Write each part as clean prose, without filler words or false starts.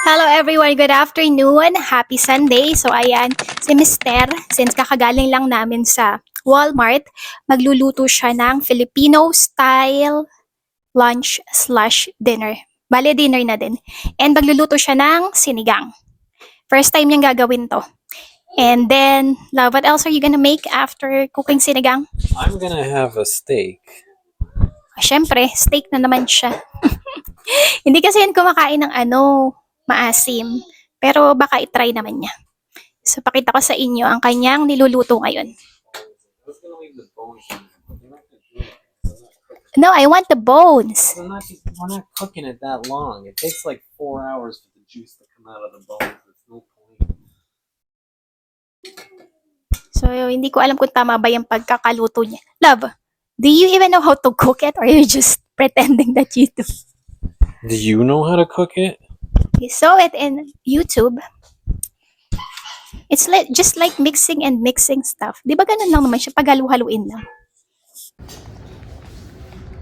Hello everyone, good afternoon. Happy Sunday. So ayan, si Mister, since kakagaling lang namin sa Walmart, magluluto siya ng Filipino style lunch slash dinner. Bale, dinner na din. And magluluto siya ng sinigang. First time niyang gagawin to. And then, love, what else are you gonna make after cooking sinigang? I'm gonna have a steak. Siyempre, steak na naman siya. Hindi kasi yan kumakain ng maasim. Pero baka itry naman niya. So, pakita ko sa inyo ang kanyang niluluto ngayon. No, I want the bones. We're not cooking it that long. It takes like 4 hours for the juice to come out of the bones. There's no point. So, hindi ko alam kung tama ba yung pagkakaluto niya. Love, do you even know how to cook it or you're just pretending that you do? Do you know how to cook it? You saw it in YouTube. It's like, just like mixing and mixing stuff. Di ba ganun lang naman siya? Paghalu-haluin lang.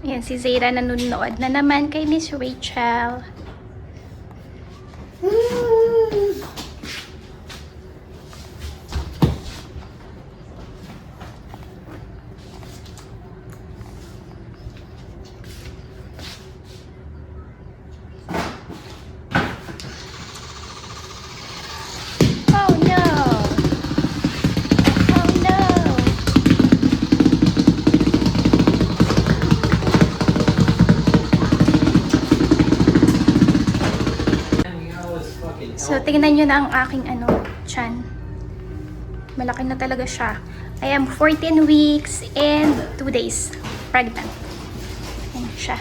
Ayan, si Zayra nanonood na naman kay Miss Rachel. Oh no! Oh no! So, tingnan nyo na ang aking tiyan. Malaki na talaga siya. I am 14 weeks and 2 days pregnant. Ayan siya.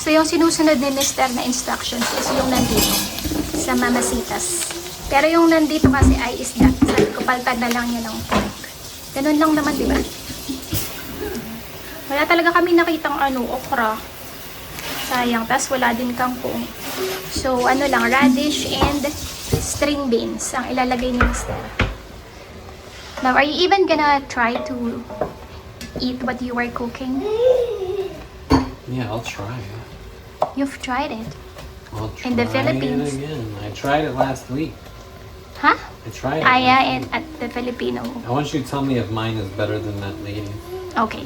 So, yung sinusunod ni Mr. na instructions is yung nandito sa Mamasitas. Pero yung nandito kasi ay isda. Sabi ko, paltad na lang yun ng pork. Ganun lang naman, di ba? Wala talaga kami nakitang okra. Sayang. Tapos wala din kangkong. So, lang, radish and string beans ang ilalagay ni Mr. Now, are you even gonna try to eat what you are cooking? Yeah, I'll try it. You've tried it. I'll try In the Philippines. it again. I tried it last week. Huh? I tried it. Yeah, and at the Filipino. I want you to tell me if mine is better than that lady. Okay.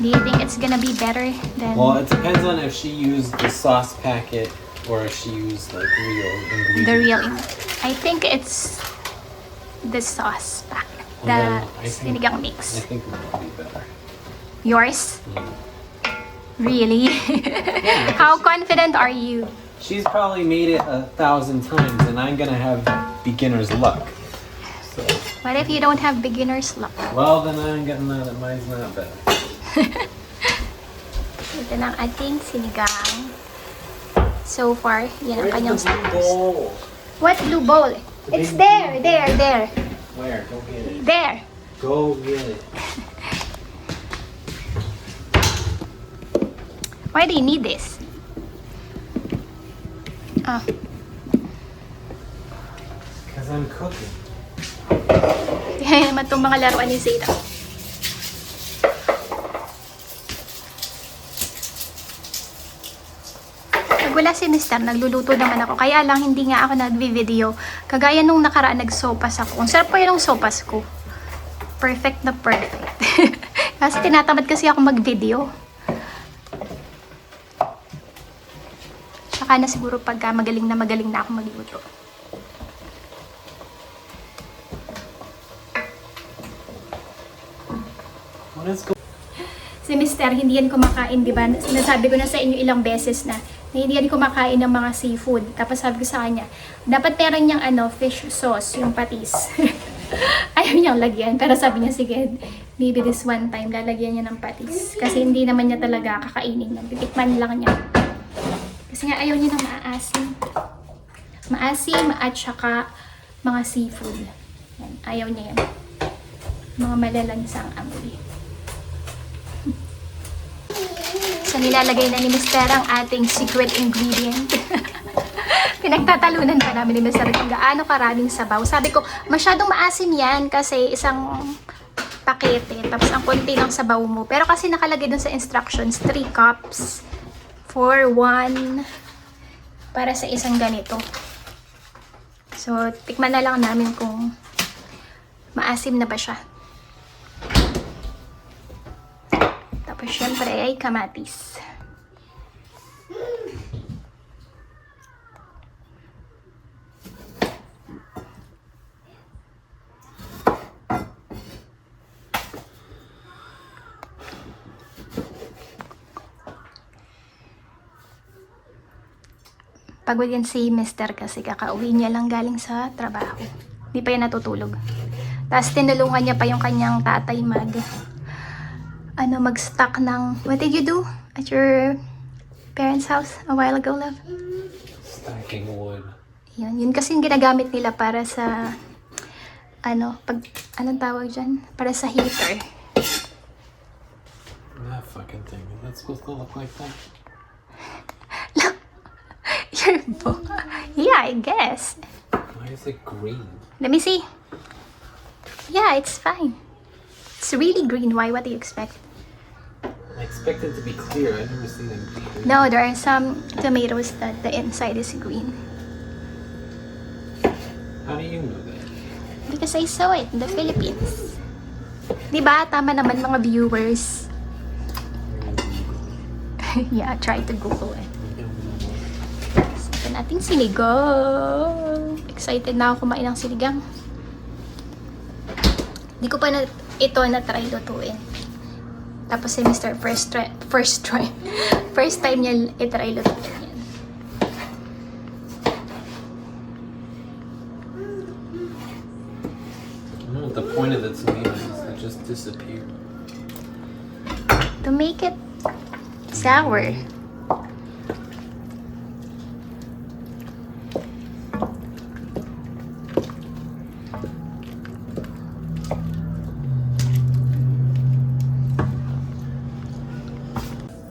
Do you think it's gonna be better than Well, it depends on if she used the sauce packet or if she used like real ingredients. the real? I think it's the sauce pack. And The then I think- sinigang I mix. think it would be better. Yours? Mm. Really? How confident are you? She's probably made it 1,000 times, and I'm gonna have beginner's luck. So, What if you don't have beginner's luck? well, then I'm getting that mine's not better. Ito na ang ating sinigang. So far, yan ang kanyang Where's the blue status. bowl? What blue bowl? It's there, there. Where? Go get it. There. Go get it. Why do you need this? Oh. Because I'm cooking. Kaya naman itong mga laruan ni Zayda. Pag wala si Mister, nagluluto naman ako. Kaya lang, hindi nga ako nagvi-video. Kagaya nung nakaraan, nagsopas ako. Ang sarap po yun ng sopas ko. Perfect na perfect. Kasi tinatamad kasi ako mag-video. Tsaka na siguro pagka magaling na ako magluto. Let's go. Si Mister, hindi yan kumakain, di ba? Nasabi ko na sa inyo ilang beses na hindi yan kumakain ng mga seafood. Tapos sabi ko sa kanya, dapat meron niyang fish sauce, yung patis. Ayaw niyang lagyan. Pero sabi niya, sige, maybe this one time, lalagyan niya ng patis. Kasi hindi naman niya talaga kakainin. Titikman lang niya. Kasi nga ayaw niya ng maasim. Maasim at saka mga seafood. Yan, ayaw niya yan. Mga malalansang amoy. So, nilalagay na ni Mister ang ating secret ingredient. Pinagtatalunan pa namin ni Mr. kung gaano karaming sabaw. Sabi ko, masyadong maasim yan kasi isang pakete. Tapos ang konti ng sabaw mo. Pero kasi nakalagay dun sa instructions, 3 cups for 1 para sa isang ganito. So, tikman na lang namin kung maasim na ba siya. Tapos, syempre, ay kamatis. Pagod yan si Mr. kasi kakauwi niya lang galing sa trabaho. Hindi pa yan natutulog. Tapos tinulungan niya pa yung kanyang tatay mag-stock ng, what did you do at your parents' house a while ago, love? Stacking wood. Yun kasi yung ginagamit nila para sa, anong tawag dyan? Para sa heater. That fucking thing. Is that supposed to look like that? Your book. Yeah, I guess. Why is it green? Let me see. Yeah, it's fine. It's really green. Why? What do you expect? I expect it to be clear. I've never seen it green. No, there are some tomatoes that the inside is green. How do you know that? Because I saw it in the Philippines. Diba? Tama naman mga viewers. Yeah, try to Google it. Ito nating sinigang. Excited na ako kumain ng sinigang. Hindi ko pa ito na-try lutuin. Tapos si Mr. First time niya i-try lutuin yan. I don't know what the point of the tomatoes is. They just disappear. To make it sour.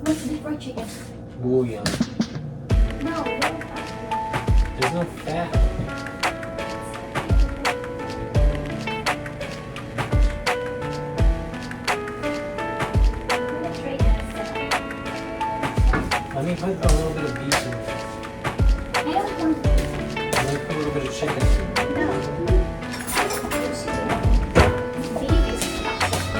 What's the fried chicken? Bouillon. No, There's no fat. Let me put a little bit of beef in there. I don't want Let me put a little bit of chicken. no. Beef is acceptable.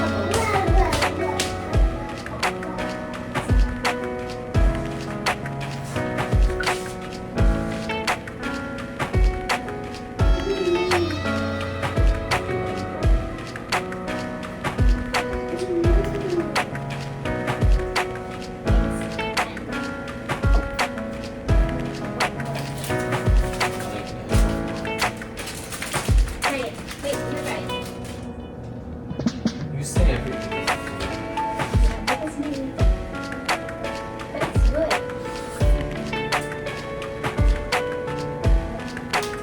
Wait, you're right. You say everything. Because maybe, but it's good.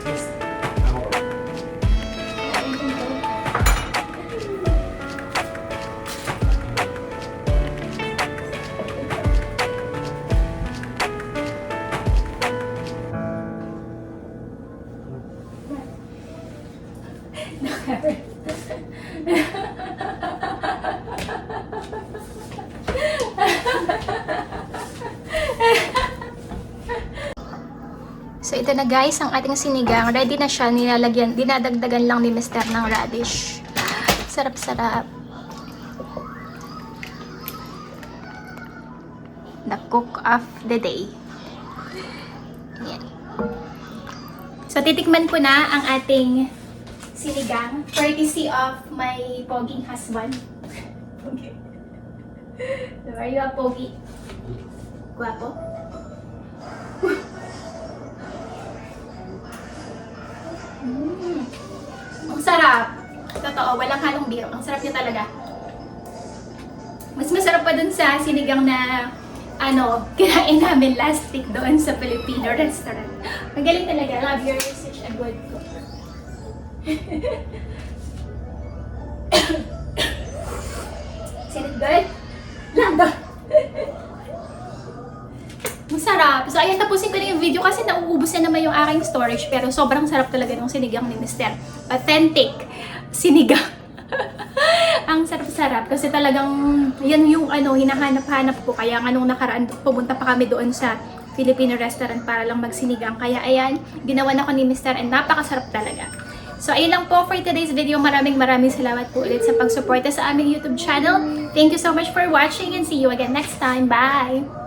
Taste our. So ito na guys, ang ating sinigang. Ready na siya, dinadagdagan lang ni Mr. ng radish. Sarap-sarap. The cook of the day. Yan. So titikman ko na ang ating sinigang. Courtesy of my poging husband. Okay. So are you a pogi? Guwapo? Ang sarap. Totoo, walang halong biro. Ang sarap niya talaga. Mas masarap pa dun sa sinigang na kinain namin last week doon sa Filipino restaurant. Magaling talaga. Love, you're such a good cook. Is it good? Lando. Masarap. So, ayun, tapusin ko na yung video kasi nauubos na naman yung aking storage. Pero sobrang sarap talaga ng sinigang ni Mr. Authentic sinigang. Ang sarap-sarap kasi talagang yan yung hinahanap-hanap ko. Kaya nga nung nakaraan, pumunta pa kami doon sa Filipino restaurant para lang magsinigang. Kaya ayan, ginawa na ko ni Mr. and napakasarap talaga. So, ayun lang po for today's video. Maraming salamat po ulit sa pagsuporta sa aming YouTube channel. Thank you so much for watching and see you again next time. Bye!